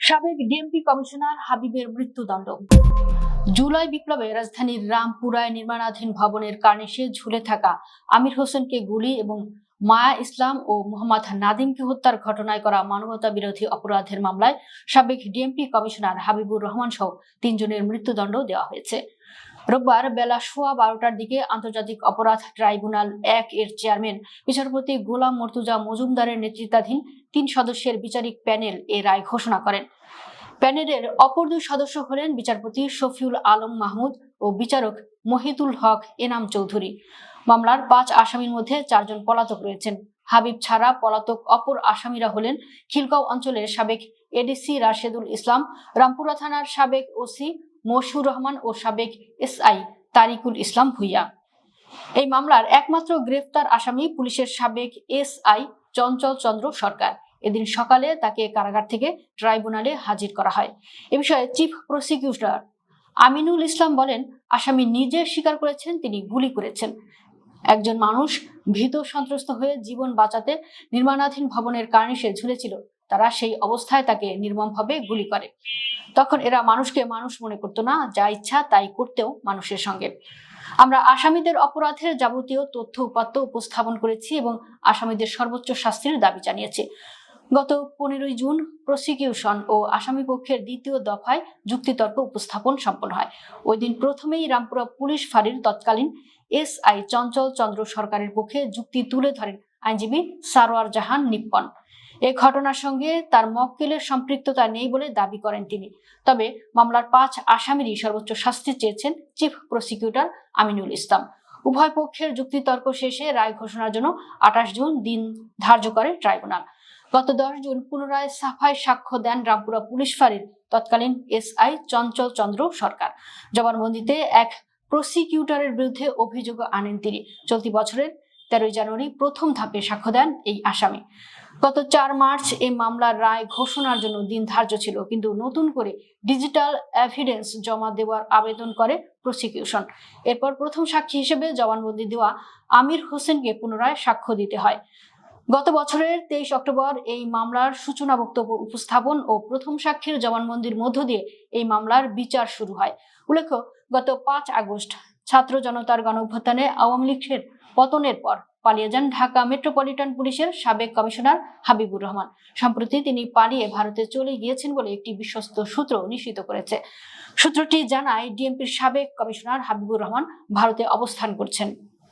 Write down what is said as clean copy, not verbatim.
সাবেক DMP commissioner হাবিবের মৃত্যুদণ্ড। জুলাই বিপ্লবে রাজধানীর রামপুরায় নির্মাণাধীন ভবনের কার্নিশে ঝুলে থাকা আমির হোসেনকে গুলি এবং মায়া ইসলাম ও মোহাম্মদ নাদিমকে হত্যার ঘটনায় করা মানবতা বিরোধী অপরাধের মামলায় সাবেক ডিএমপি কমিশনার হাবিবুর রহমান সহ 3 জনের মৃত্যুদণ্ড দেওয়া হয়েছে। রোববার বেলা 12:15টার দিকে আন্তর্জাতিক অপরাধ ট্রাইব্যুনাল 1 এর চেয়ারম্যান বিচারপতি গোলাম মর্তুজা মজুমদারের নেতৃত্বাধীন 3 সদস্যের বিচারিক প্যানেল এ রায় ঘোষণা করেন। প্যানেলের অপর 2 সদস্য হলেন বিচারপতি শফিউল আলম মাহমুদ ও বিচারক মহিতুল হক এনাম চৌধুরী। মামলার 5 আসামির মধ্যে 4 জন পলাতক রয়েছেন। হাবিব ছাড়া পলাতক অপর আসামিরা হলেন খিলগাঁও অঞ্চলের সাবেক এডিসি রাশেদুল ইসলাম, রামপুরা থানার সাবেক ওসি মশিউর রহমান ও সাবেক এসআই তারিকুল ইসলাম ভুইয়া। এই মামলার একমাত্র গ্রেফতার আসামি পুলিশের সাবেক এসআই চঞ্চল চন্দ্র সরকার। এদিন সকালে তাকে কারাগার থেকে ট্রাইব্যুনালে হাজির করা হয়। এ বিষয়ে চিফ প্রসিকিউটর আমিনুল ইসলাম বলেন, আসামি নিজে স্বীকার করেছেন তিনি গুলি করেছেন। একজন মানুষ ভীত সন্ত্রস্ত হয়ে জীবন বাঁচাতে নির্মাণাধীন ভবনের কার্নিশে ঝুলেছিল। তারা সেই অবস্থায় তাকে নির্মমভাবে গুলি করে। তখন এরা মানুষকে মানুষ মনে করতো না, যা ইচ্ছা তাই করতেও মানুষের সঙ্গে। আমরা আসামিদের অপরাধের যাবতীয় তথ্য উপাত্ত উপস্থাপন করেছি এবং আসামিদের সর্বোচ্চ শাস্তির দাবি জানিয়েছি। গত 15 জুন প্রসিকিউশন ও আসামি পক্ষের দ্বিতীয় দফায় যুক্তিতর্ক উপস্থাপন সম্পন্ন হয়। ওই দিন প্রথমেই রামপুরা পুলিশ ফাঁড়ির তৎকালীন এসআই চঞ্চল চন্দ্র সরকারের পক্ষে যুক্তি তুলে ধরেন আইনজীবী সারোয়ার জাহান নিপ্পন। এই ঘটনার সঙ্গে তার মক্কেলের সম্পৃক্ততা নেই বলে দাবি করেন তিনি। তবে মামলার 5 আসামিরই সর্বোচ্চ শাস্তি চেয়েছেন চিফ প্রসিকিউটর আমিনুল ইসলাম। উভয় পক্ষের যুক্তিতর্ক শেষে রায় ঘোষণার জন্য 28 জুন দিন ধার্য করে ট্রাইব্যুনাল। গত 10 জুন পুনরায় সাফাই সাক্ষ্য দেন রামপুরা পুলিশ ফাঁড়ির তৎকালীন এসআই চঞ্চল চন্দ্র সরকার। জবানবন্দিতে এক প্রসিকিউটরের বিরুদ্ধে অভিযোগ আনেন তিনি। চলতি বছরের 13 জানুয়ারি প্রথম ধাপে সাক্ষ্য দেন এই আসামি। গত 4 মার্চ এই মামলার রায় ঘোষণার জন্য দিন ধার্য ছিল, কিন্তু নতুন করে ডিজিটাল এভিডেন্স জমা দেওয়ার আবেদন করে প্রসিকিউশন। এরপর প্রথম সাক্ষী হিসেবে জবানবন্দি দেওয়া আমির হোসেনকে পুনরায় সাক্ষ্য দিতে হয়। গত বছরের 23 অক্টোবর এই মামলার সূচনা বক্তব্য উপস্থাপন ও প্রথম সাক্ষীর জবানবন্দির মধ্য দিয়ে এই মামলার বিচার শুরু হয়। উল্লেখ্য, গত 5 আগস্ট ছাত্র জনতার গণঅভ্যুত্থানে আওয়ামী লীগের পতনের পর পালিয়ে যান ঢাকা মেট্রোপলিটন পুলিশের সাবেক কমিশনার হাবিবুর রহমান। সম্প্রতি তিনি পালিয়ে ভারতে চলে গিয়েছেন বলে একটি বিশ্বস্ত সূত্র নিশ্চিত করেছে। সূত্রটি জানায়, ডিএমপির সাবেক কমিশনার হাবিবুর রহমান ভারতে অবস্থান করছেন।